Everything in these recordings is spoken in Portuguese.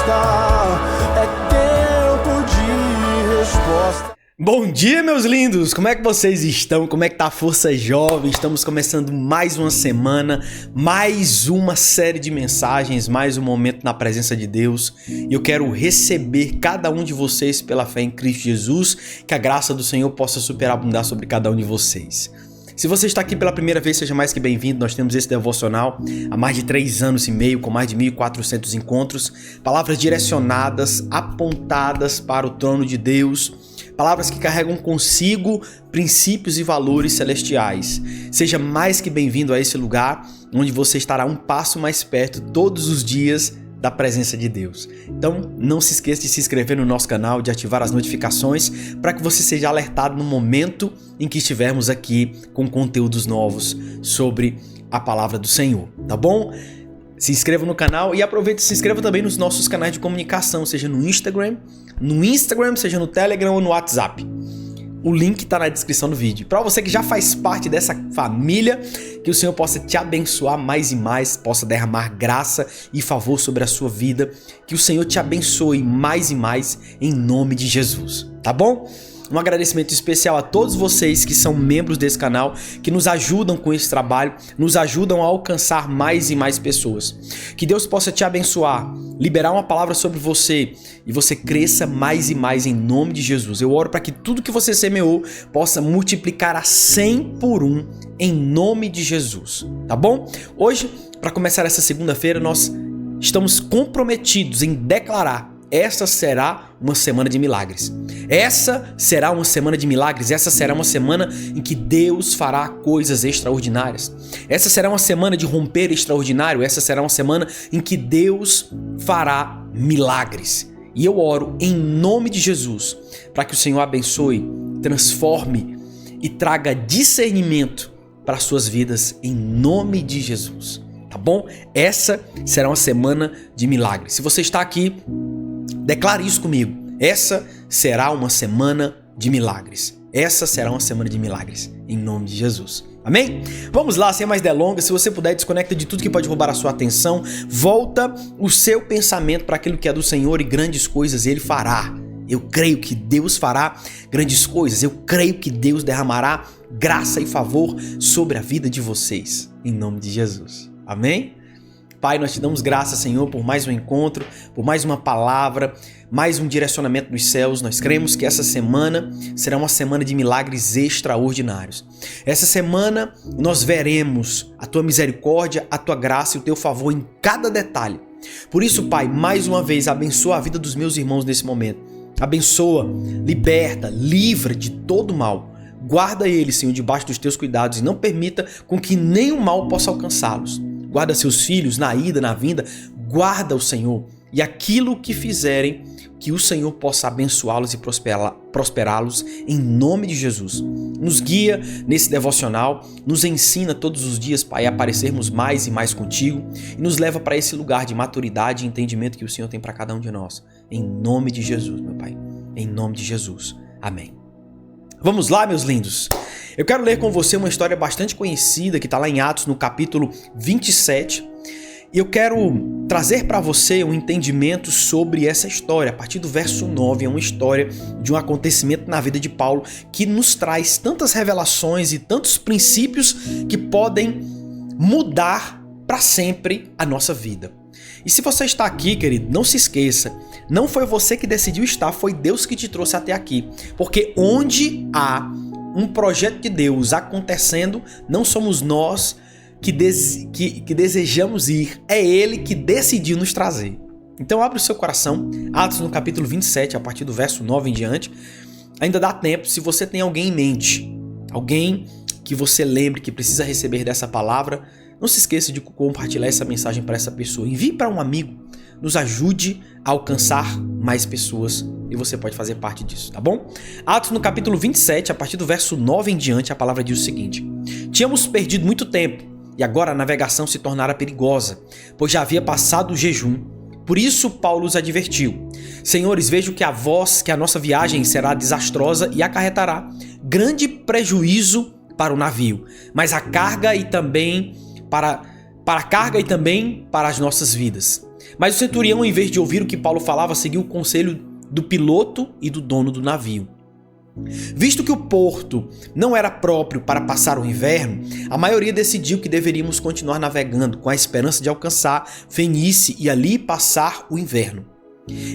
é tempo de resposta. Bom dia, meus lindos! Como é que vocês estão? Como é que tá a Força Jovem? Estamos começando mais uma semana, mais uma série de mensagens, mais um momento na presença de Deus. E eu quero receber cada um de vocês pela fé em Cristo Jesus, que a graça do Senhor possa superabundar sobre cada um de vocês. Se você está aqui pela primeira vez, seja mais que bem-vindo. Nós temos esse devocional há mais de 3 anos e meio, com mais de 1.400 encontros, palavras direcionadas, apontadas para o trono de Deus, palavras que carregam consigo princípios e valores celestiais. Seja mais que bem-vindo a esse lugar, onde você estará um passo mais perto todos os dias da presença de Deus. Então, não se esqueça de se inscrever no nosso canal, de ativar as notificações, para que você seja alertado no momento em que estivermos aqui com conteúdos novos sobre a palavra do Senhor, tá bom? Se inscreva no canal e aproveite e se inscreva também nos nossos canais de comunicação, seja no Instagram, seja no Telegram ou no WhatsApp. O link está na descrição do vídeo. Para você que já faz parte dessa família, que o Senhor possa te abençoar mais e mais, possa derramar graça e favor sobre a sua vida, que o Senhor te abençoe mais e mais em nome de Jesus, tá bom? Um agradecimento especial a todos vocês que são membros desse canal, que nos ajudam com esse trabalho, nos ajudam a alcançar mais e mais pessoas. Que Deus possa te abençoar, liberar uma palavra sobre você e você cresça mais e mais em nome de Jesus. Eu oro para que tudo que você semeou possa multiplicar a 100 por 1 em nome de Jesus, tá bom? Hoje, para começar essa segunda-feira, nós estamos comprometidos em declarar: essa será uma semana de milagres. Essa será uma semana de milagres. Essa será uma semana em que Deus fará coisas extraordinárias. Essa será uma semana de romper extraordinário. Essa será uma semana em que Deus fará milagres. E eu oro em nome de Jesus para que o Senhor abençoe, transforme e traga discernimento para as suas vidas em nome de Jesus. Tá bom? Essa será uma semana de milagres. Se você está aqui, declare isso comigo. Essa será uma semana de milagres. Essa será uma semana de milagres, em nome de Jesus. Amém? Vamos lá, sem mais delongas. Se você puder, desconecta de tudo que pode roubar a sua atenção. Volta o seu pensamento para aquilo que é do Senhor e grandes coisas Ele fará. Eu creio que Deus fará grandes coisas. Eu creio que Deus derramará graça e favor sobre a vida de vocês, em nome de Jesus. Amém? Pai, nós te damos graça, Senhor, por mais um encontro, por mais uma palavra, mais um direcionamento dos céus. Nós cremos que essa semana será uma semana de milagres extraordinários. Essa semana nós veremos a tua misericórdia, a tua graça e o teu favor em cada detalhe. Por isso, Pai, mais uma vez, abençoa a vida dos meus irmãos nesse momento. Abençoa, liberta, livra de todo mal. Guarda eles, Senhor, debaixo dos teus cuidados e não permita com que nenhum mal possa alcançá-los. Guarda seus filhos na ida, na vinda, guarda o Senhor. E aquilo que fizerem, que o Senhor possa abençoá-los e prosperá-los em nome de Jesus. Nos guia nesse devocional, nos ensina todos os dias, Pai, a parecermos mais e mais contigo e nos leva para esse lugar de maturidade e entendimento que o Senhor tem para cada um de nós. Em nome de Jesus, meu Pai. Em nome de Jesus. Amém. Vamos lá, meus lindos. Eu quero ler com você uma história bastante conhecida que está lá em Atos, no capítulo 27. E eu quero trazer para você um entendimento sobre essa história. A partir do verso 9, é uma história de um acontecimento na vida de Paulo que nos traz tantas revelações e tantos princípios que podem mudar para sempre a nossa vida. E se você está aqui, querido, não se esqueça, não foi você que decidiu estar, foi Deus que te trouxe até aqui. Porque onde há um projeto de Deus acontecendo, não somos nós que desejamos ir, é Ele que decidiu nos trazer. Então abre o seu coração, Atos no capítulo 27, a partir do verso 9 em diante. Ainda dá tempo, se você tem alguém em mente, alguém que você lembre que precisa receber dessa palavra, não se esqueça de compartilhar essa mensagem para essa pessoa. Envie para um amigo, nos ajude a alcançar mais pessoas e você pode fazer parte disso, tá bom? Atos no capítulo 27, a partir do verso 9 em diante, a palavra diz o seguinte: tínhamos perdido muito tempo e agora a navegação se tornara perigosa, pois já havia passado o jejum. Por isso Paulo os advertiu: senhores, vejo que a nossa viagem será desastrosa e acarretará grande prejuízo para o navio, mas a carga e também para a carga e também para as nossas vidas. Mas o centurião, em vez de ouvir o que Paulo falava, seguiu o conselho do piloto e do dono do navio. Visto que o porto não era próprio para passar o inverno, a maioria decidiu que deveríamos continuar navegando com a esperança de alcançar Fenícia e ali passar o inverno.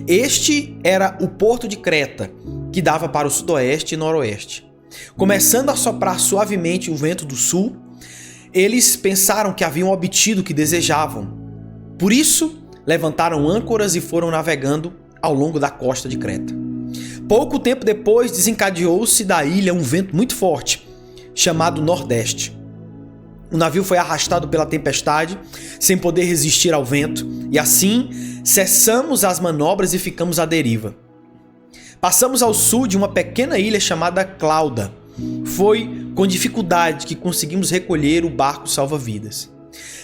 Este era o porto de Creta, que dava para o sudoeste e noroeste. Começando a soprar suavemente o vento do sul, eles pensaram que haviam obtido o que desejavam. Por isso, levantaram âncoras e foram navegando ao longo da costa de Creta. Pouco tempo depois, desencadeou-se da ilha um vento muito forte, chamado Nordeste. O navio foi arrastado pela tempestade, sem poder resistir ao vento, e assim cessamos as manobras e ficamos à deriva. Passamos ao sul de uma pequena ilha chamada Clauda. Foi com dificuldade que conseguimos recolher o barco salva-vidas.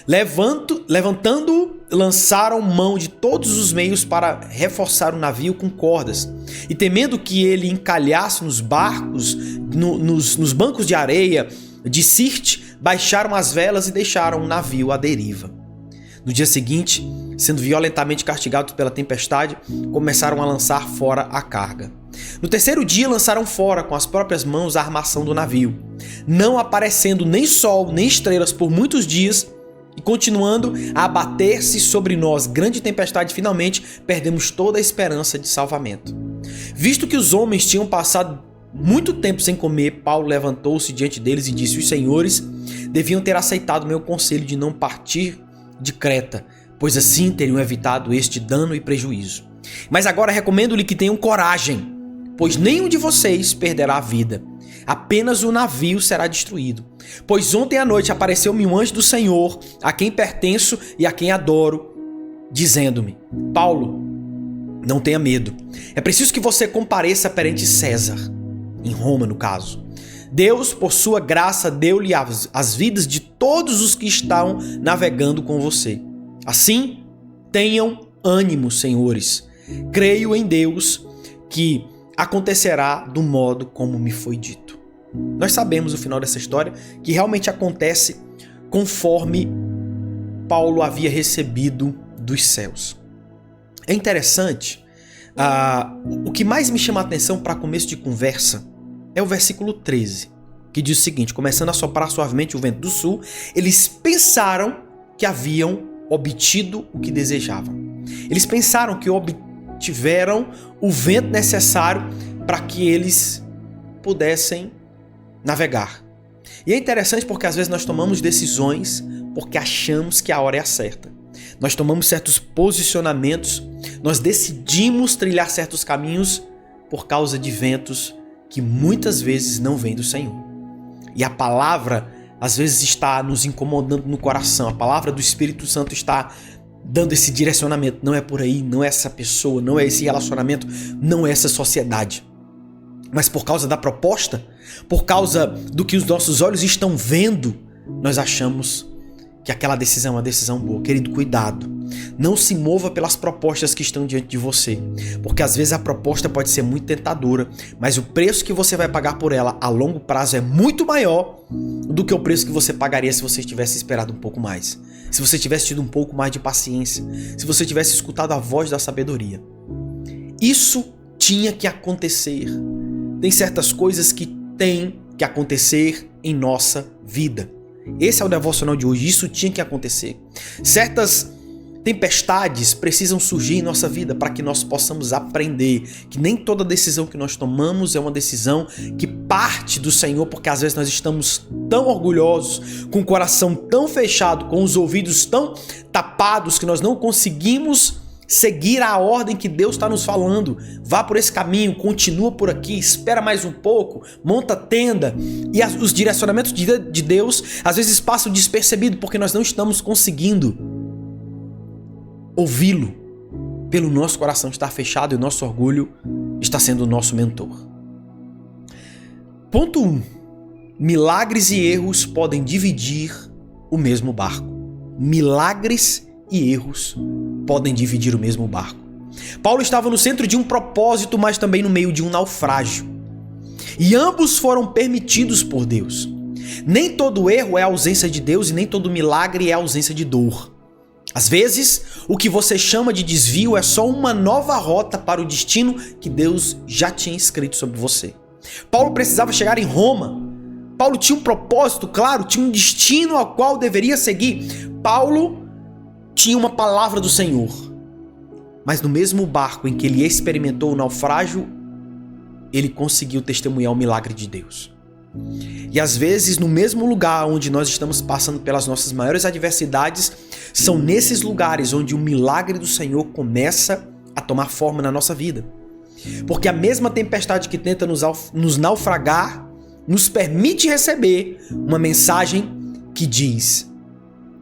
Levantando-o, lançaram mão de todos os meios para reforçar o navio com cordas, e temendo que ele encalhasse nos barcos, nos bancos de areia de Sirte, baixaram as velas e deixaram o navio à deriva. No dia seguinte, sendo violentamente castigados pela tempestade, começaram a lançar fora a carga. No terceiro dia, lançaram fora com as próprias mãos a armação do navio, não aparecendo nem sol nem estrelas por muitos dias, e continuando a abater-se sobre nós grande tempestade, finalmente perdemos toda a esperança de salvamento. Visto que os homens tinham passado muito tempo sem comer, Paulo levantou-se diante deles e disse: os senhores deviam ter aceitado meu conselho de não partir de Creta, pois assim teriam evitado este dano e prejuízo. Mas agora recomendo-lhe que tenham coragem, pois nenhum de vocês perderá a vida. Apenas o navio será destruído. Pois ontem à noite apareceu-me um anjo do Senhor, a quem pertenço e a quem adoro, dizendo-me: Paulo, não tenha medo. É preciso que você compareça perante César, em Roma no caso. Deus, por sua graça, deu-lhe as vidas de todos os que estão navegando com você. Assim, tenham ânimo, senhores. Creio em Deus que acontecerá do modo como me foi dito. Nós sabemos o final dessa história, que realmente acontece conforme Paulo havia recebido dos céus. É interessante, o que mais me chama a atenção para começo de conversa é o versículo 13, que diz o seguinte: começando a soprar suavemente o vento do sul, eles pensaram que haviam obtido o que desejavam. Eles pensaram que obtiveram o vento necessário para que eles pudessem navegar. E é interessante porque às vezes nós tomamos decisões porque achamos que a hora é a certa. Nós tomamos certos posicionamentos, nós decidimos trilhar certos caminhos por causa de ventos que muitas vezes não vêm do Senhor. E a palavra às vezes está nos incomodando no coração, a palavra do Espírito Santo está dando esse direcionamento: não é por aí, não é essa pessoa, não é esse relacionamento, não é essa sociedade. Mas por causa da proposta, por causa do que os nossos olhos estão vendo, nós achamos que aquela decisão é uma decisão boa. Querido, cuidado. Não se mova pelas propostas que estão diante de você, porque às vezes a proposta pode ser muito tentadora, mas o preço que você vai pagar por ela a longo prazo é muito maior do que o preço que você pagaria se você tivesse esperado um pouco mais, se você tivesse tido um pouco mais de paciência, se você tivesse escutado a voz da sabedoria. Isso tinha que acontecer. Tem certas coisas que têm que acontecer em nossa vida. Esse é o devocional de hoje. Isso tinha que acontecer. Certas tempestades precisam surgir em nossa vida para que nós possamos aprender que nem toda decisão que nós tomamos é uma decisão que parte do Senhor, porque às vezes nós estamos tão orgulhosos, com o coração tão fechado, com os ouvidos tão tapados, que nós não conseguimos seguir a ordem que Deus está nos falando. Vá por esse caminho, continua por aqui, espera mais um pouco, monta tenda. E os direcionamentos de Deus às vezes passam despercebidos porque nós não estamos conseguindo ouvi-lo, pelo nosso coração estar fechado e o nosso orgulho está sendo o nosso mentor. Ponto 1. Milagres e erros podem dividir o mesmo barco. Milagres e erros podem dividir o mesmo barco. Paulo estava no centro de um propósito, mas também no meio de um naufrágio. E ambos foram permitidos por Deus. Nem todo erro é a ausência de Deus e nem todo milagre é a ausência de dor. Às vezes, o que você chama de desvio é só uma nova rota para o destino que Deus já tinha escrito sobre você. Paulo precisava chegar em Roma. Paulo tinha um propósito, claro, tinha um destino ao qual deveria seguir. Paulo tinha uma palavra do Senhor. Mas no mesmo barco em que ele experimentou o naufrágio, ele conseguiu testemunhar o milagre de Deus. E às vezes, no mesmo lugar onde nós estamos passando pelas nossas maiores adversidades, são nesses lugares onde o milagre do Senhor começa a tomar forma na nossa vida. Porque a mesma tempestade que tenta nos naufragar, nos permite receber uma mensagem que diz: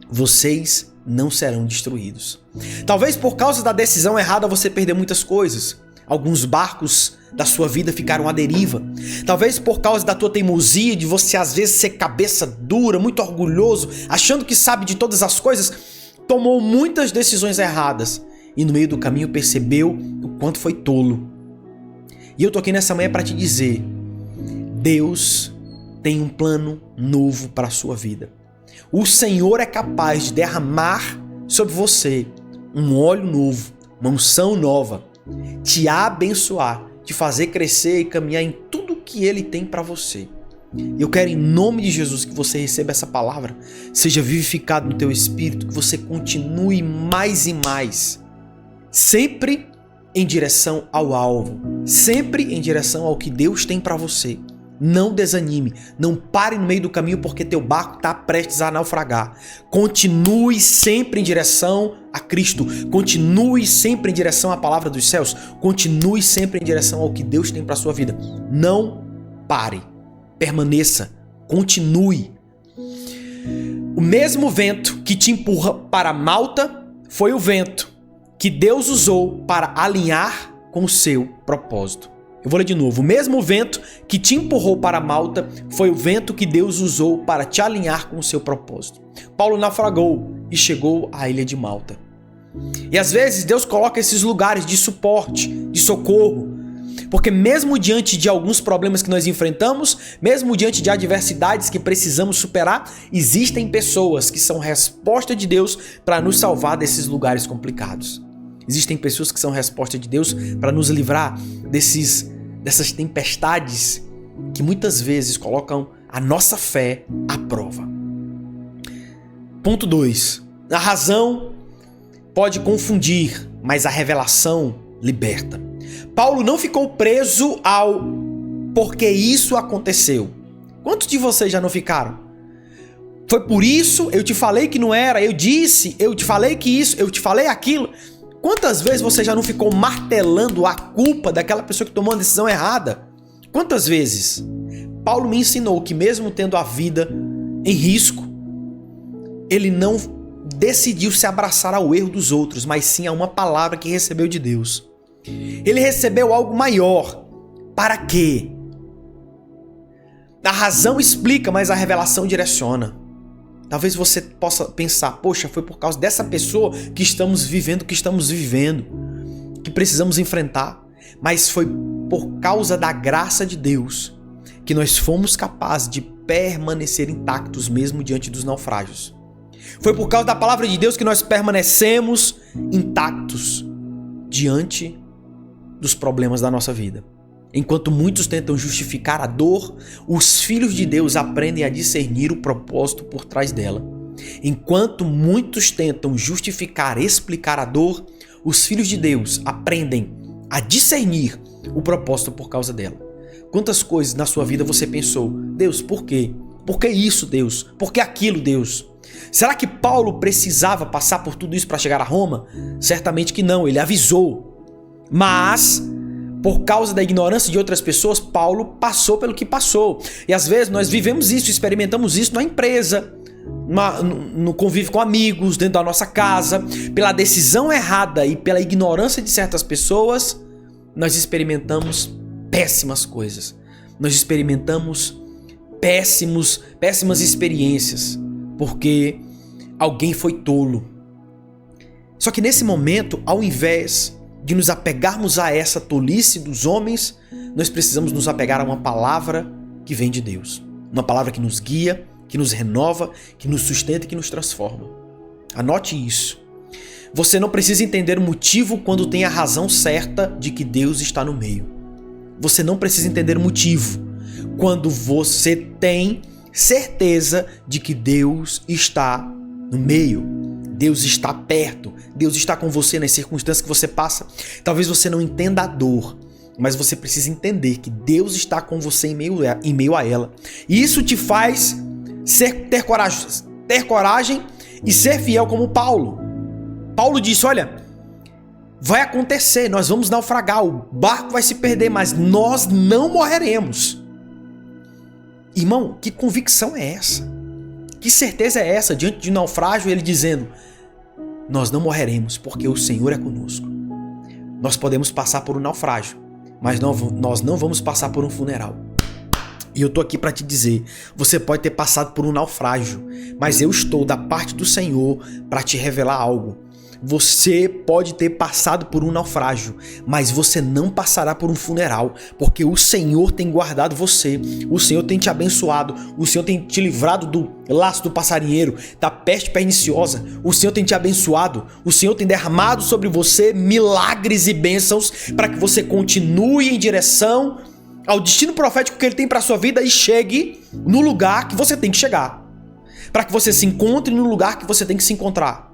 vocês não serão destruídos. Talvez por causa da decisão errada você perdeu muitas coisas. Alguns barcos da sua vida ficaram à deriva. Talvez por causa da tua teimosia, de você às vezes ser cabeça dura, muito orgulhoso, achando que sabe de todas as coisas, tomou muitas decisões erradas e no meio do caminho percebeu o quanto foi tolo. E eu tô aqui nessa manhã para te dizer: Deus tem um plano novo para a sua vida. O Senhor é capaz de derramar sobre você um óleo novo, uma unção nova, te abençoar, te fazer crescer e caminhar em tudo que Ele tem para você. Eu quero, em nome de Jesus, que você receba essa palavra, seja vivificado no teu espírito, que você continue mais e mais, sempre em direção ao alvo, sempre em direção ao que Deus tem para você. Não desanime, não pare no meio do caminho porque teu barco está prestes a naufragar. Continue sempre em direção a Cristo, continue sempre em direção à palavra dos céus, continue sempre em direção ao que Deus tem para sua vida. Não pare, permaneça, continue. O mesmo vento que te empurra para Malta foi o vento que Deus usou para alinhar com o seu propósito. Eu vou ler de novo. O mesmo vento que te empurrou para Malta foi o vento que Deus usou para te alinhar com o seu propósito. Paulo naufragou e chegou à ilha de Malta. E às vezes Deus coloca esses lugares de suporte, de socorro, porque mesmo diante de alguns problemas que nós enfrentamos, mesmo diante de adversidades que precisamos superar, existem pessoas que são resposta de Deus para nos salvar desses lugares complicados. Existem pessoas que são resposta de Deus para nos livrar dessas tempestades que muitas vezes colocam a nossa fé à prova. Ponto 2. A razão pode confundir, mas a revelação liberta. Paulo não ficou preso ao porquê isso aconteceu. Quantos de vocês já não ficaram? Foi por isso, eu te falei que não era, eu te falei que isso, eu te falei aquilo. Quantas vezes você já não ficou martelando a culpa daquela pessoa que tomou uma decisão errada? Quantas vezes? Paulo me ensinou que mesmo tendo a vida em risco, ele não decidiu se abraçar ao erro dos outros, mas sim a uma palavra que recebeu de Deus. Ele recebeu algo maior. Para quê? A razão explica, mas a revelação direciona. Talvez você possa pensar: poxa, foi por causa dessa pessoa que estamos vivendo, que precisamos enfrentar. Mas foi por causa da graça de Deus que nós fomos capazes de permanecer intactos mesmo diante dos naufrágios. Foi por causa da palavra de Deus que nós permanecemos intactos diante dos problemas da nossa vida. Enquanto muitos tentam justificar a dor, os filhos de Deus aprendem a discernir o propósito por trás dela. Enquanto muitos tentam justificar, explicar a dor, os filhos de Deus aprendem a discernir o propósito por causa dela. Quantas coisas na sua vida você pensou: Deus, por quê? Por que isso, Deus? Por que aquilo, Deus? Será que Paulo precisava passar por tudo isso para chegar a Roma? Certamente que não, ele avisou. Mas por causa da ignorância de outras pessoas, Paulo passou pelo que passou. E às vezes nós vivemos isso, experimentamos isso na empresa, no convívio com amigos, dentro da nossa casa. Pela decisão errada e pela ignorância de certas pessoas, nós experimentamos péssimas coisas. Nós experimentamos péssimas experiências, porque alguém foi tolo. Só que nesse momento, ao invés de nos apegarmos a essa tolice dos homens, nós precisamos nos apegar a uma palavra que vem de Deus. Uma palavra que nos guia, que nos renova, que nos sustenta e que nos transforma. Anote isso. Você não precisa entender o motivo quando tem a razão certa de que Deus está no meio. Você não precisa entender o motivo quando você tem certeza de que Deus está no meio. Deus está perto. Deus está com você nas circunstâncias que você passa. Talvez você não entenda a dor, mas você precisa entender que Deus está com você em meio a ela. E isso te faz ter coragem e ser fiel como Paulo. Paulo disse, olha, vai acontecer, nós vamos naufragar, o barco vai se perder, mas nós não morreremos. Irmão, que convicção é essa? Que certeza é essa diante de um naufrágio, ele dizendo, nós não morreremos porque o Senhor é conosco. Nós podemos passar por um naufrágio, mas nós não vamos passar por um funeral. E eu tô aqui para te dizer, você pode ter passado por um naufrágio, mas eu estou da parte do Senhor para te revelar algo. Você pode ter passado por um naufrágio, mas você não passará por um funeral, porque o Senhor tem guardado você, o Senhor tem te abençoado, o Senhor tem te livrado do laço do passarinheiro, da peste perniciosa, o Senhor tem te abençoado, o Senhor tem derramado sobre você milagres e bênçãos para que você continue em direção ao destino profético que Ele tem para sua vida e chegue no lugar que você tem que chegar, para que você se encontre no lugar que você tem que se encontrar.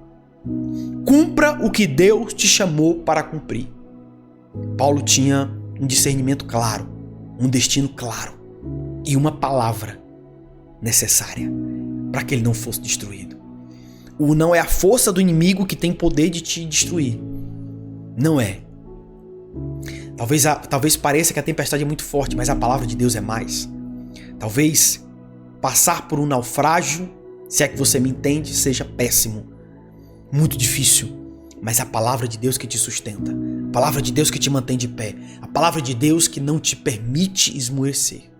Cumpra o que Deus te chamou para cumprir. Paulo tinha um discernimento claro, um destino claro e uma palavra necessária para que ele não fosse destruído. Não é a força do inimigo que tem poder de te destruir. Não é. Talvez pareça que a tempestade é muito forte, mas a palavra de Deus é mais. Talvez passar por um naufrágio, se é que você me entende, seja péssimo. Muito difícil, mas a palavra de Deus que te sustenta, a palavra de Deus que te mantém de pé, a palavra de Deus que não te permite esmorecer.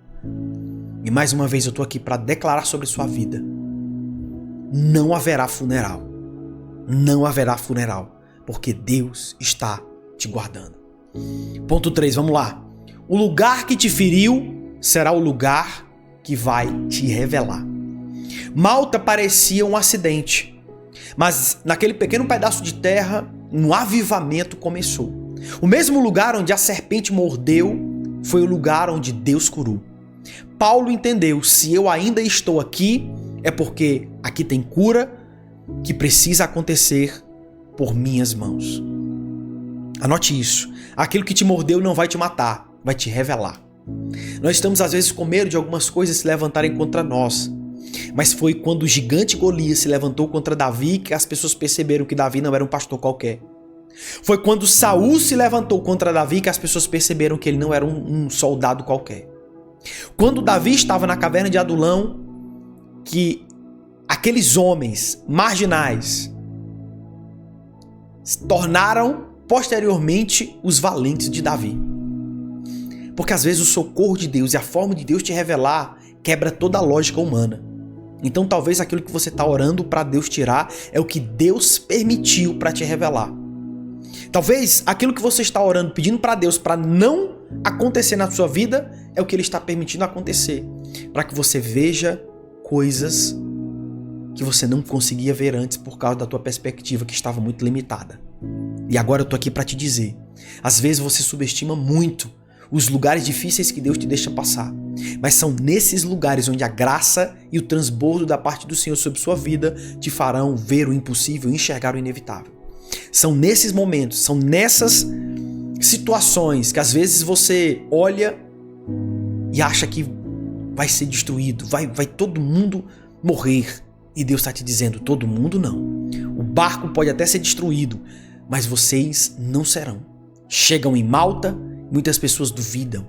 E mais uma vez eu tô aqui para declarar sobre sua vida: não haverá funeral, não haverá funeral, porque Deus está te guardando. Ponto 3, vamos lá. O lugar que te feriu será o lugar que vai te revelar. Malta parecia um acidente, mas naquele pequeno pedaço de terra, um avivamento começou. O mesmo lugar onde a serpente mordeu foi o lugar onde Deus curou. Paulo entendeu, se eu ainda estou aqui, é porque aqui tem cura que precisa acontecer por minhas mãos. Anote isso. Aquilo que te mordeu não vai te matar, vai te revelar. Nós estamos às vezes com medo de algumas coisas se levantarem contra nós. Mas foi quando o gigante Golias se levantou contra Davi que as pessoas perceberam que Davi não era um pastor qualquer. Foi quando Saul se levantou contra Davi que as pessoas perceberam que ele não era um soldado qualquer. Quando Davi estava na caverna de Adulão, que aqueles homens marginais se tornaram posteriormente os valentes de Davi. Porque às vezes o socorro de Deus e a forma de Deus te revelar quebra toda a lógica humana. Então talvez aquilo que você está orando para Deus tirar é o que Deus permitiu para te revelar. Talvez aquilo que você está orando, pedindo para Deus para não acontecer na sua vida, é o que Ele está permitindo acontecer, para que você veja coisas que você não conseguia ver antes por causa da tua perspectiva que estava muito limitada. E agora eu tô aqui para te dizer, às vezes você subestima muito os lugares difíceis que Deus te deixa passar, mas são nesses lugares onde a graça e o transbordo da parte do Senhor sobre sua vida te farão ver o impossível e enxergar o inevitável. São nesses momentos, são nessas situações que às vezes você olha e acha que vai ser destruído, vai todo mundo morrer. E Deus está te dizendo, todo mundo não. O barco pode até ser destruído, mas vocês não serão. Chegam em Malta, muitas pessoas duvidam.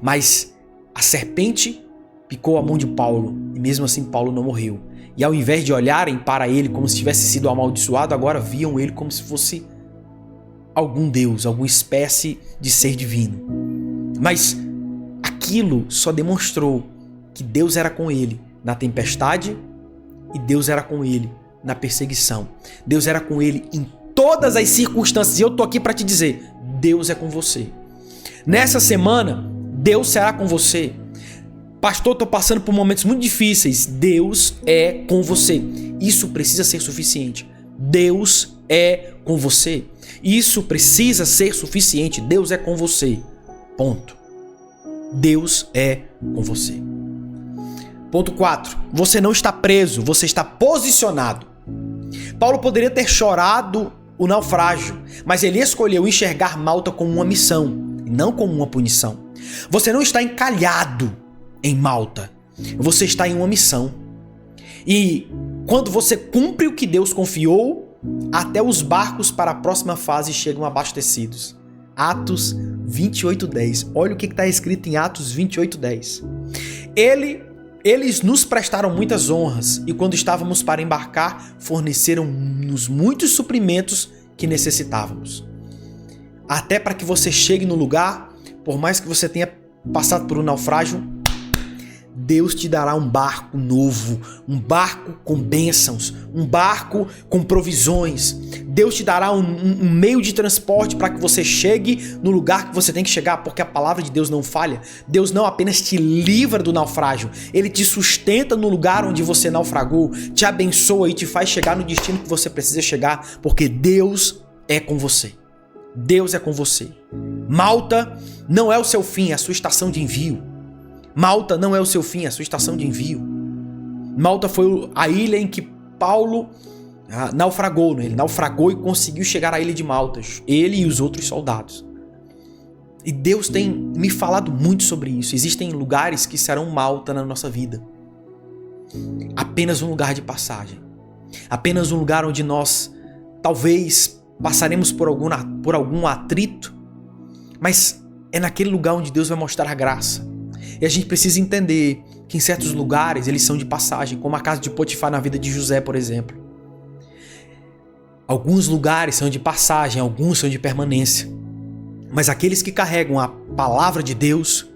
Mas a serpente picou a mão de Paulo e mesmo assim Paulo não morreu. E ao invés de olharem para ele como se tivesse sido amaldiçoado, agora viam ele como se fosse algum deus, alguma espécie de ser divino. Mas aquilo só demonstrou que Deus era com ele na tempestade e Deus era com ele na perseguição. Deus era com ele em todas as circunstâncias. E eu tô aqui para te dizer, Deus é com você. Nessa semana, Deus será com você. Pastor, tô passando por momentos muito difíceis. Deus é com você. Isso precisa ser suficiente. Deus é com você. Isso precisa ser suficiente. Deus é com você. Ponto. Deus é com você. Ponto 4. Você não está preso, você está posicionado. Paulo poderia ter chorado o naufrágio, mas ele escolheu enxergar Malta como uma missão e não como uma punição. Você não está encalhado em Malta, você está em uma missão. E quando você cumpre o que Deus confiou, até os barcos para a próxima fase chegam abastecidos. Atos 28:10. Olha o que está escrito em Atos 28:10. Eles nos prestaram muitas honras e quando estávamos para embarcar, forneceram-nos muitos suprimentos que necessitávamos. Até para que você chegue no lugar, por mais que você tenha passado por um naufrágio, Deus te dará um barco novo, um barco com bênçãos, um barco com provisões. Deus te dará um meio de transporte para que você chegue no lugar que você tem que chegar, porque a palavra de Deus não falha. Deus não apenas te livra do naufrágio, Ele te sustenta no lugar onde você naufragou, te abençoa e te faz chegar no destino que você precisa chegar, porque Deus é com você. Deus é com você. Malta não é o seu fim, é a sua estação de envio. Malta não é o seu fim, é a sua estação de envio. Malta foi a ilha em que Paulo naufragou, né? Ele naufragou e conseguiu chegar à ilha de Malta, ele e os outros soldados. E Deus tem me falado muito sobre isso. Existem lugares que serão Malta na nossa vida. Apenas um lugar de passagem. Apenas um lugar onde nós talvez passaremos por algum atrito, mas é naquele lugar onde Deus vai mostrar a graça. E a gente precisa entender que em certos lugares eles são de passagem, como a casa de Potifar na vida de José, por exemplo. Alguns lugares são de passagem, alguns são de permanência. Mas aqueles que carregam a palavra de Deus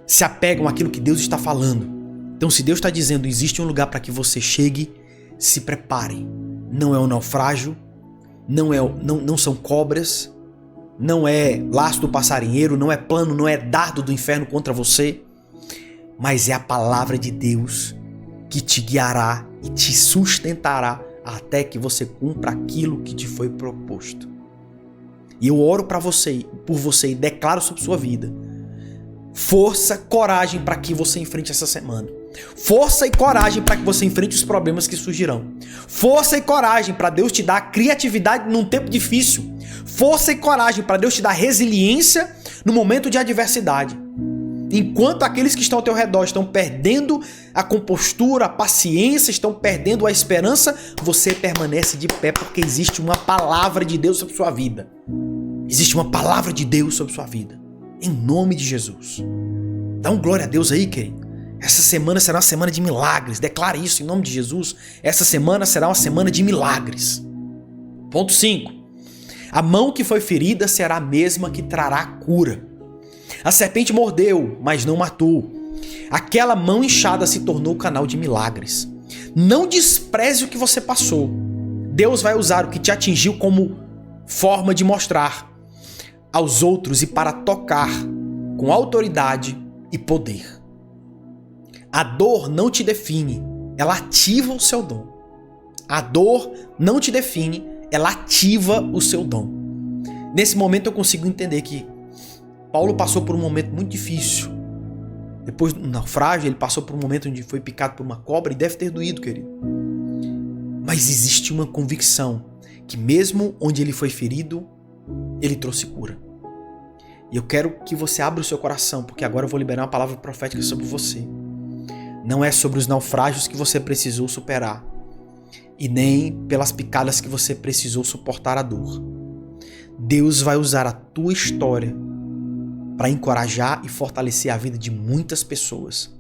se apegam àquilo que Deus está falando. Então, se Deus está dizendo existe um lugar para que você chegue, se prepare. Não é um naufrágio, não são cobras, não é laço do passarinheiro, não é plano, não é dardo do inferno contra você, mas é a palavra de Deus que te guiará e te sustentará até que você cumpra aquilo que te foi proposto. E eu oro por você e declaro sobre sua vida força, coragem para que você enfrente essa semana. Força e coragem para que você enfrente os problemas que surgirão. Força e coragem para Deus te dar criatividade num tempo difícil. Força e coragem para Deus te dar resiliência no momento de adversidade. Enquanto aqueles que estão ao teu redor estão perdendo a compostura, a paciência, estão perdendo a esperança, você permanece de pé porque existe uma palavra de Deus sobre sua vida. Existe uma palavra de Deus sobre sua vida. Em nome de Jesus. Dá um glória a Deus aí, querido. Essa semana será uma semana de milagres. Declare isso em nome de Jesus. Essa semana será uma semana de milagres. Ponto 5. A mão que foi ferida será a mesma que trará cura. A serpente mordeu, mas não matou. Aquela mão inchada se tornou canal de milagres. Não despreze o que você passou. Deus vai usar o que te atingiu como forma de mostrar aos outros e para tocar com autoridade e poder. A dor não te define, ela ativa o seu dom. A dor não te define, ela ativa o seu dom. Nesse momento eu consigo entender que Paulo passou por um momento muito difícil. Depois do naufrágio, ele passou por um momento onde foi picado por uma cobra e deve ter doído, querido. Mas existe uma convicção que mesmo onde ele foi ferido, ele trouxe cura. E eu quero que você abra o seu coração, porque agora eu vou liberar uma palavra profética sobre você. Não é sobre os naufrágios que você precisou superar, e nem pelas picadas que você precisou suportar a dor. Deus vai usar a tua história para encorajar e fortalecer a vida de muitas pessoas.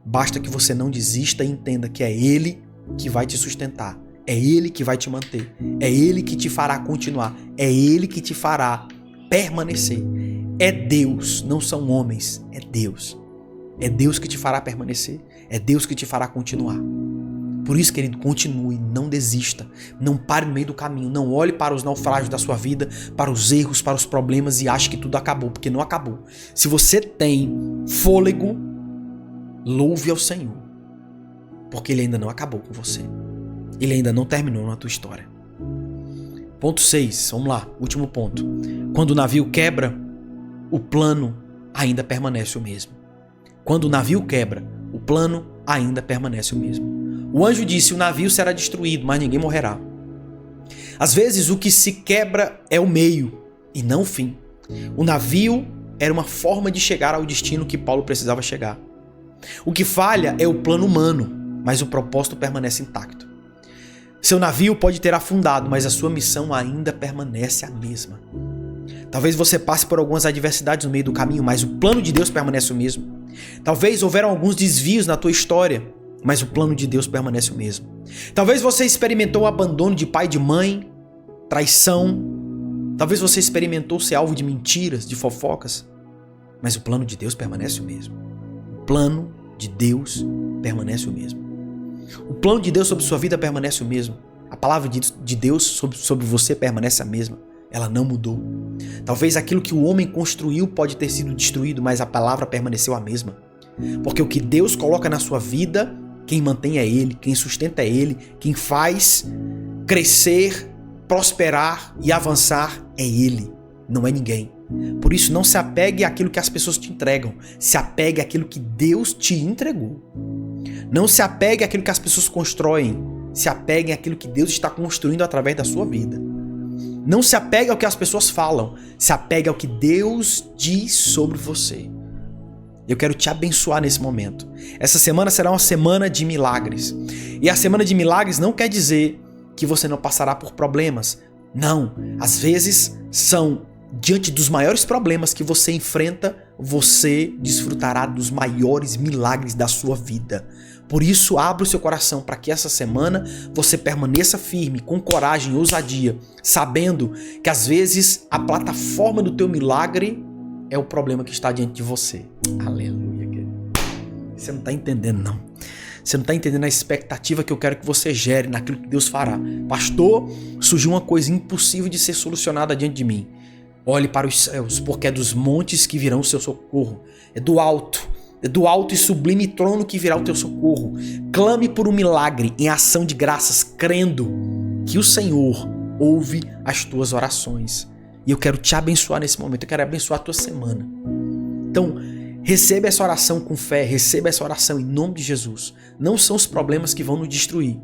Basta que você não desista e entenda que é Ele que vai te sustentar, é Ele que vai te manter, é Ele que te fará continuar, é Ele que te fará permanecer. É Deus, não são homens, é Deus. É Deus que te fará permanecer, é Deus que te fará continuar. Por isso, querido, continue, não desista, não pare no meio do caminho, não olhe para os naufrágios da sua vida, para os erros, para os problemas e ache que tudo acabou, porque não acabou. Se você tem fôlego, louve ao Senhor, porque Ele ainda não acabou com você. Ele ainda não terminou na tua história. Ponto 6, vamos lá, último ponto. Quando o navio quebra, o plano ainda permanece o mesmo. Quando o navio quebra, o plano ainda permanece o mesmo. O anjo disse: o navio será destruído, mas ninguém morrerá. Às vezes o que se quebra é o meio e não o fim. O navio era uma forma de chegar ao destino que Paulo precisava chegar. O que falha é o plano humano, mas o propósito permanece intacto. Seu navio pode ter afundado, mas a sua missão ainda permanece a mesma. Talvez você passe por algumas adversidades no meio do caminho, mas o plano de Deus permanece o mesmo. Talvez houveram alguns desvios na tua história, mas o plano de Deus permanece o mesmo. Talvez você experimentou o abandono de pai e de mãe, traição. Talvez você experimentou ser alvo de mentiras, de fofocas, mas o plano de Deus permanece o mesmo. O plano de Deus permanece o mesmo. O plano de Deus sobre sua vida permanece o mesmo. A palavra de Deus sobre você permanece a mesma. Ela não mudou. Talvez aquilo que o homem construiu pode ter sido destruído, mas a palavra permaneceu a mesma. Porque o que Deus coloca na sua vida, quem mantém é Ele, quem sustenta é Ele, quem faz crescer, prosperar e avançar é Ele, não é ninguém. Por isso, não se apegue àquilo que as pessoas te entregam, se apegue àquilo que Deus te entregou. Não se apegue àquilo que as pessoas constroem, se apegue àquilo que Deus está construindo através da sua vida. Não se apegue ao que as pessoas falam, se apegue ao que Deus diz sobre você. Eu quero te abençoar nesse momento. Essa semana será uma semana de milagres. E a semana de milagres não quer dizer que você não passará por problemas. Não, às vezes são diante dos maiores problemas que você enfrenta, você desfrutará dos maiores milagres da sua vida. Por isso, abra o seu coração para que essa semana você permaneça firme, com coragem e ousadia, sabendo que às vezes a plataforma do teu milagre é o problema que está diante de você. Aleluia, querido. Você não está entendendo, não. Você não está entendendo a expectativa que eu quero que você gere naquilo que Deus fará. Pastor, surgiu uma coisa impossível de ser solucionada diante de mim. Olhe para os céus, porque é dos montes que virão o seu socorro. É do alto e sublime trono que virá o teu socorro. Clame por um milagre em ação de graças, crendo que o Senhor ouve as tuas orações. E eu quero te abençoar nesse momento, eu quero abençoar a tua semana. Então, receba essa oração com fé, receba essa oração em nome de Jesus. Não são os problemas que vão nos destruir.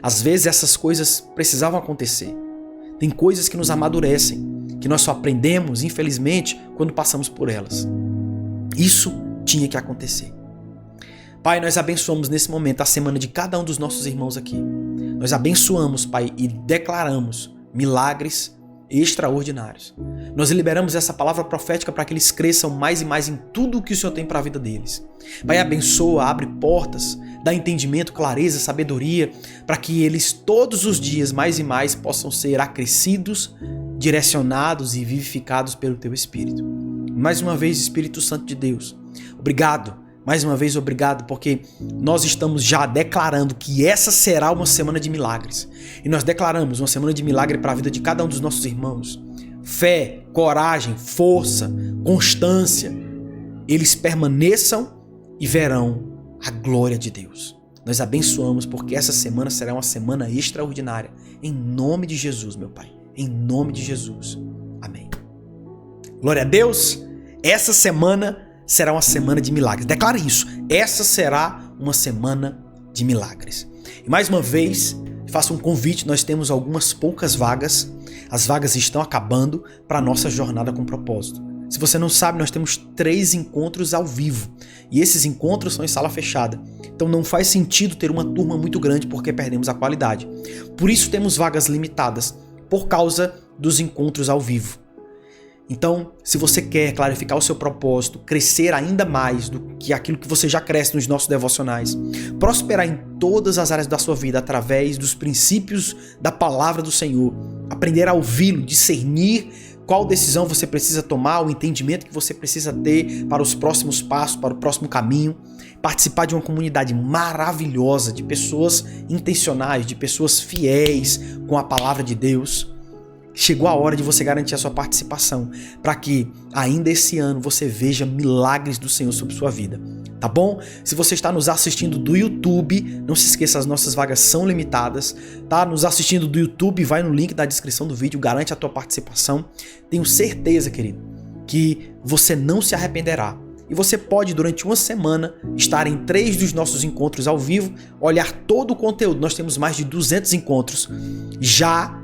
Às vezes essas coisas precisavam acontecer. Tem coisas que nos amadurecem, que nós só aprendemos, infelizmente, quando passamos por elas. Isso tinha que acontecer. Pai, nós abençoamos nesse momento a semana de cada um dos nossos irmãos aqui. Nós abençoamos, Pai, e declaramos milagres extraordinários. Nós liberamos essa palavra profética para que eles cresçam mais e mais em tudo o que o Senhor tem para a vida deles. Pai, abençoa, abre portas, dá entendimento, clareza, sabedoria, para que eles todos os dias mais e mais possam ser acrescidos, direcionados e vivificados pelo Teu Espírito. Mais uma vez, Espírito Santo de Deus, obrigado. Mais uma vez, obrigado, porque nós estamos já declarando que essa será uma semana de milagres. E nós declaramos uma semana de milagre para a vida de cada um dos nossos irmãos. Fé, coragem, força, constância. Eles permaneçam e verão a glória de Deus. Nós abençoamos porque essa semana será uma semana extraordinária. Em nome de Jesus, meu Pai. Em nome de Jesus. Amém. Glória a Deus. Essa semana será uma semana de milagres. Declare isso. Essa será uma semana de milagres. E mais uma vez, faço um convite. Nós temos algumas poucas vagas. As vagas estão acabando para a nossa jornada com propósito. Se você não sabe, nós temos 3 encontros ao vivo. E esses encontros são em sala fechada. Então não faz sentido ter uma turma muito grande porque perdemos a qualidade. Por isso temos vagas limitadas, por causa dos encontros ao vivo. Então, se você quer clarificar o seu propósito, crescer ainda mais do que aquilo que você já cresce nos nossos devocionais, prosperar em todas as áreas da sua vida através dos princípios da palavra do Senhor, aprender a ouvi-lo, discernir qual decisão você precisa tomar, o entendimento que você precisa ter para os próximos passos, para o próximo caminho, participar de uma comunidade maravilhosa de pessoas intencionais, de pessoas fiéis com a palavra de Deus. chegou a hora de você garantir a sua participação, para que ainda esse ano você veja milagres do Senhor sobre sua vida, tá bom? Se você está nos assistindo do YouTube, não se esqueça, as nossas vagas são limitadas, tá? Nos assistindo do YouTube, vai no link da descrição do vídeo, garante a tua participação. Tenho certeza, querido, que você não se arrependerá. E você pode, durante uma semana, estar em 3 dos nossos encontros ao vivo, olhar todo o conteúdo. Nós temos mais de 200 encontros já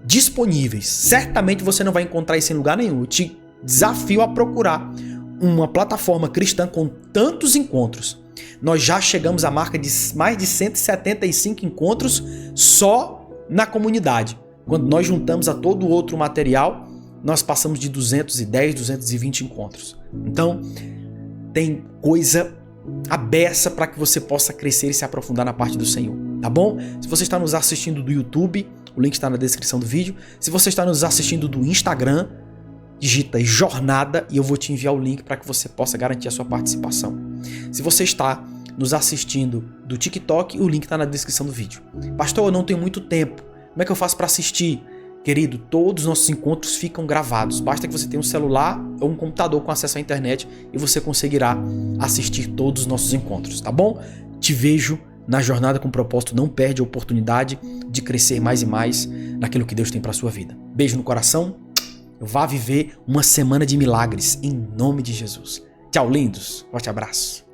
disponíveis. Certamente você não vai encontrar isso em lugar nenhum. Eu te desafio a procurar uma plataforma cristã com tantos encontros. Nós já chegamos à marca de mais de 175 encontros só na comunidade. Quando nós juntamos a todo o outro material, nós passamos de 210, 220 encontros. Então, tem coisa à beça para que você possa crescer e se aprofundar na parte do Senhor, tá bom? Se você está nos assistindo do YouTube, o link está na descrição do vídeo. Se você está nos assistindo do Instagram, digita jornada e eu vou te enviar o link para que você possa garantir a sua participação. Se você está nos assistindo do TikTok, o link está na descrição do vídeo. Pastor, eu não tenho muito tempo. Como é que eu faço para assistir? Querido, todos os nossos encontros ficam gravados. Basta que você tenha um celular ou um computador com acesso à internet e você conseguirá assistir todos os nossos encontros, tá bom? Te vejo na Jornada com Propósito. Não perde a oportunidade de crescer mais e mais naquilo que Deus tem para sua vida. Beijo no coração. Vá viver uma semana de milagres em nome de Jesus. Tchau, lindos. Forte abraço.